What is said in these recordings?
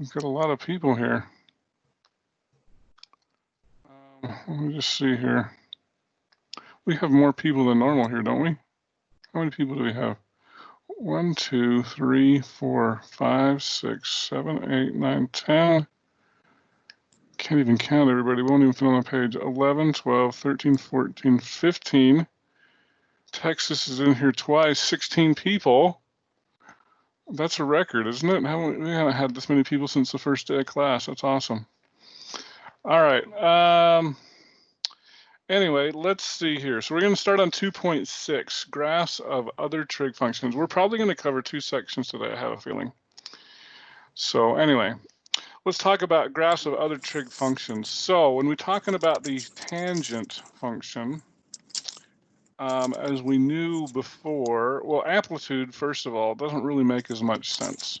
We've got a lot of people here. Let me just see here. We have more people than normal here, don't we? How many people do we have? 1, 2, 3, 4, 5, 6, 7, 8, 9, 10. Can't even count everybody. Won't even fit on the page. 11, 12, 13, 14, 15. Texas is in here twice. 16 people. That's a record, isn't it? We haven't had this many people since the first day of class. That's awesome. All right. Anyway, let's see here. So we're going to start on 2.6, graphs of other trig functions. We're probably going to cover 2 sections today, I have a feeling. So anyway, let's talk about graphs of other trig functions. So when we're talking about the tangent function, as we knew before, well, amplitude, first of all, doesn't really make as much sense.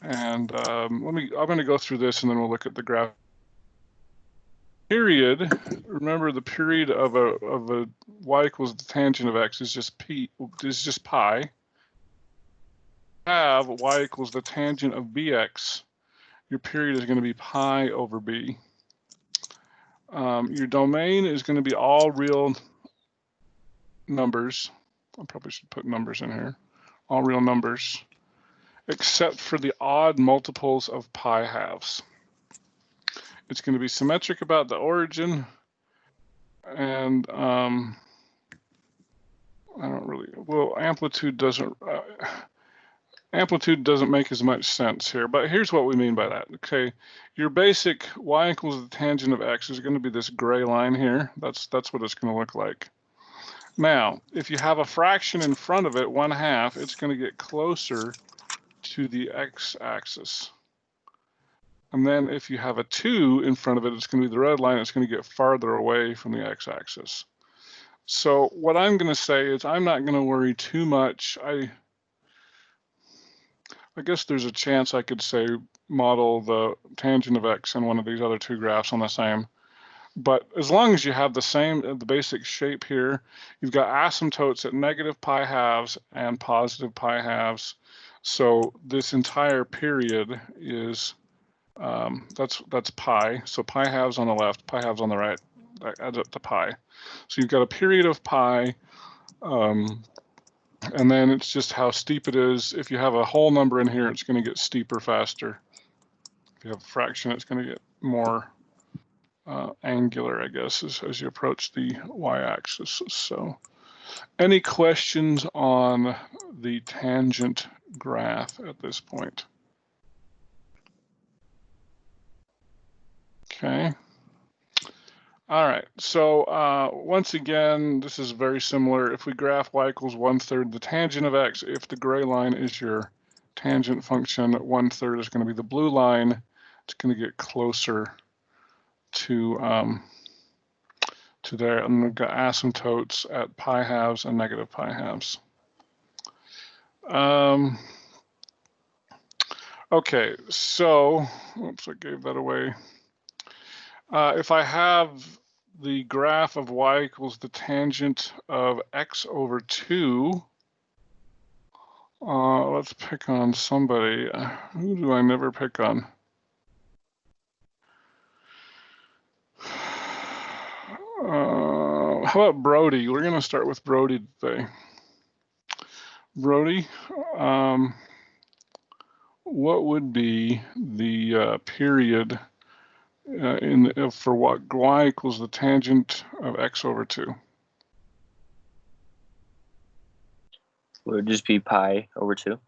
And I'm going to go through this and then we'll look at the graph. Period, remember the period of a y equals the tangent of x is just pi. Have y equals the tangent of bx, your period is going to be pi over b. Your domain is going to be all real numbers. I probably should put numbers in here. All real numbers, except for the odd multiples of pi halves. It's going to be symmetric about the origin, and I don't really, well, amplitude doesn't make as much sense here, but here's what we mean by that. Okay, your basic y equals the tangent of x is going to be this gray line here. That's what it's going to look like. Now, if you have a fraction in front of it, 1/2, it's going to get closer to the x-axis. And then if you have a 2 in front of it, it's going to be the red line. It's going to get farther away from the x-axis. So what I'm going to say is I'm not going to worry too much. I guess there's a chance I could say model the tangent of x in one of these other 2 graphs on the same. But as long as you have the basic shape here, you've got asymptotes at negative pi halves and positive pi halves. So this entire period is that's pi. So pi halves on the left, pi halves on the right. That adds up to pi. So you've got a period of pi, and then it's just how steep it is. If you have a whole number in here, it's going to get steeper faster. If you have a fraction, it's going to get more angular, I guess, as you approach the y-axis. So any questions on the tangent graph at this point? Okay. All right, so once again, this is very similar. If we graph y equals 1/3 the tangent of x, if the gray line is your tangent function, 1/3 is going to be the blue line. It's going to get closer to there, and we've got asymptotes at pi halves and negative pi halves. Okay, so, oops, I gave that away. If I have the graph of y equals the tangent of x over 2, let's pick on somebody. Who do I never pick on? How about Brody? We're going to start with Brody today. Brody, what would be the period for what y equals the tangent of x over 2? Would it just be pi over 2?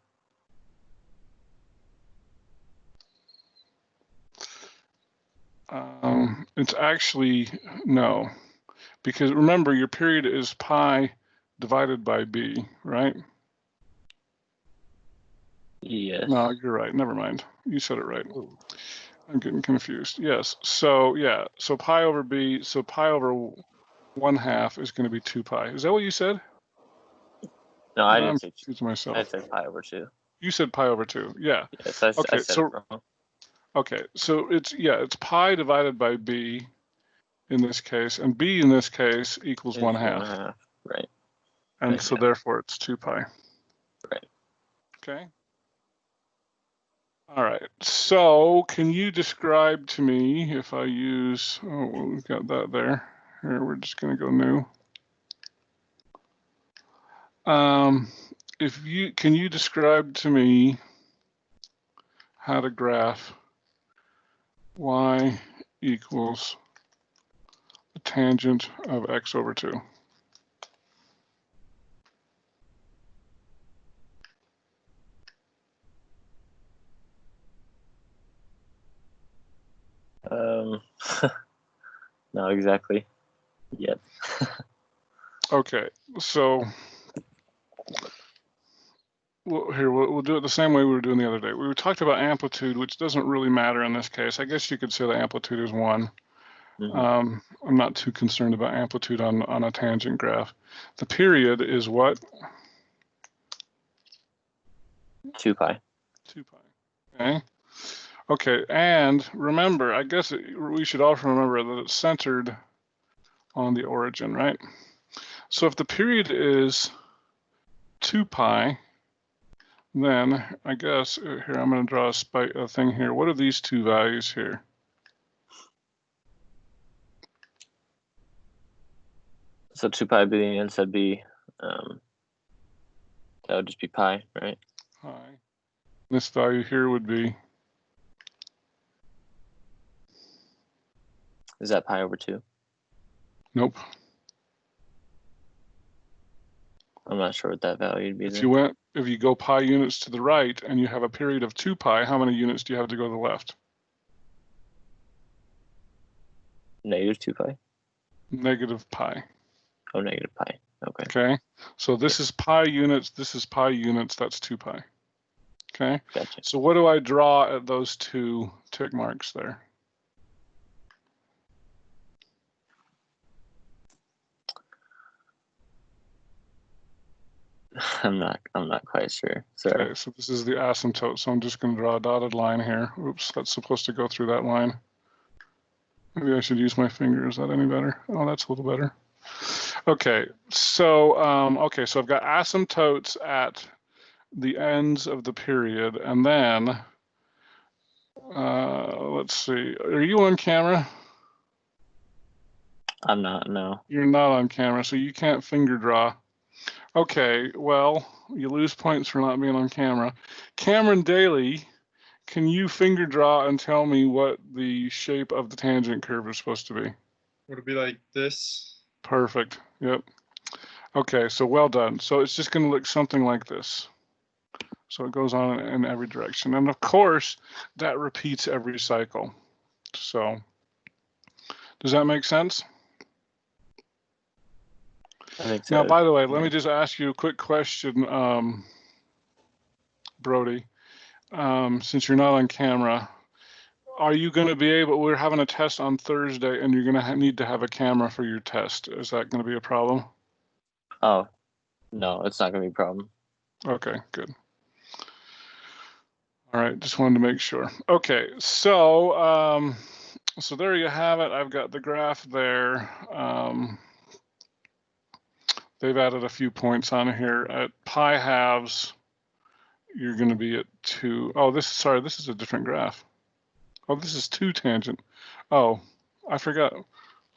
It's actually no, because remember your period is pi divided by b, right? Yes. No, you're right. Never mind. You said it right. I'm getting confused. Yes. So yeah. So pi over b. So pi over 1/2 is going to be 2 pi. Is that what you said? No, I didn't say 2. Myself. I said pi over 2. You said pi over 2. Yeah. Yes, I said it wrong. Okay. So it's pi divided by b in this case, and b in this case equals 1/2. Right. And so therefore it's 2 pi. Right. Okay. All right, so can you describe to me if I use, oh, well, we've got that there. Here, we're just gonna go new. Can you describe to me how to graph y equals the tangent of x over 2? Not exactly yet. Okay, so we'll do it the same way we were doing the other day. We talked about amplitude, which doesn't really matter in this case. I guess you could say the amplitude is 1. Mm-hmm. I'm not too concerned about amplitude on a tangent graph. The period is what? 2 pi. 2 pi. Okay. Okay, and remember, I guess we should also remember that it's centered on the origin, right? So if the period is 2 pi, then I guess here I'm going to draw a thing here. What are these two values here? So 2 pi being instead be that would just be pi, right? Pi. This value here would be, Is that pi over 2? nope. I'm not sure what that value would be. If you go pi units to the right and you have a period of 2 pi, how many units do you have to go to the left? Negative 2 pi. Negative pi. Oh, negative pi. Okay. Okay. So this is pi units. This is pi units. That's 2 pi. Okay. Gotcha. So what do I draw at those two tick marks there? I'm not quite sure. Sorry. Okay, so this is the asymptote. So I'm just going to draw a dotted line here. Oops, that's supposed to go through that line. Maybe I should use my finger. Is that any better? Oh, that's a little better. Okay, so so I've got asymptotes at the ends of the period, and then let's see. Are you on camera? I'm not. No. You're not on camera, so you can't finger draw. Okay, well, you lose points for not being on camera. Cameron Daly, can you finger draw and tell me what the shape of the tangent curve is supposed to be? Would it be like this? Perfect. Yep. Okay, so well done. So it's just going to look something like this. So it goes on in every direction. And of course, that repeats every cycle. So does that make sense? I think so. Now, by the way, let me just ask you a quick question, Brody. Since you're not on camera, are you going to be able, we're having a test on Thursday and you're going to need to have a camera for your test. Is that going to be a problem? Oh, no, it's not going to be a problem. Okay, good. All right, just wanted to make sure. Okay, so so there you have it. I've got the graph there. They've added a few points on here. At pi halves, you're going to be at 2. Oh, this is a different graph. Oh, this is 2 tangent. Oh, I forgot.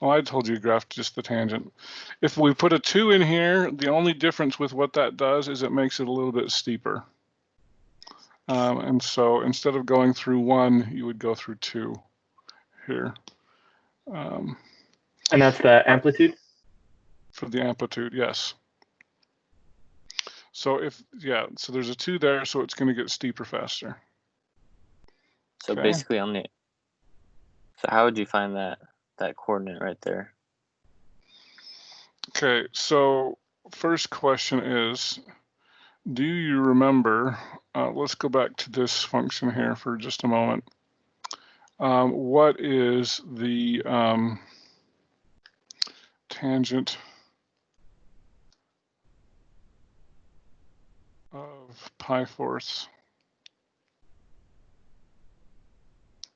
Oh, I told you to graph just the tangent. If we put a 2 in here, the only difference with what that does is it makes it a little bit steeper. And so instead of going through 1, you would go through 2 here. And that's the amplitude? For the amplitude, yes. So so there's a 2 there, so it's going to get steeper faster. So Okay. basically so how would you find that coordinate right there? Okay, so first question is, do you remember, let's go back to this function here for just a moment. What is the tangent of pi fourths?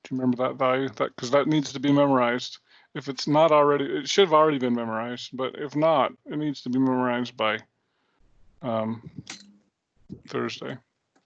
Do you remember that value? Because that needs to be memorized. If it's not already, it should have already been memorized, but if not, it needs to be memorized by Thursday.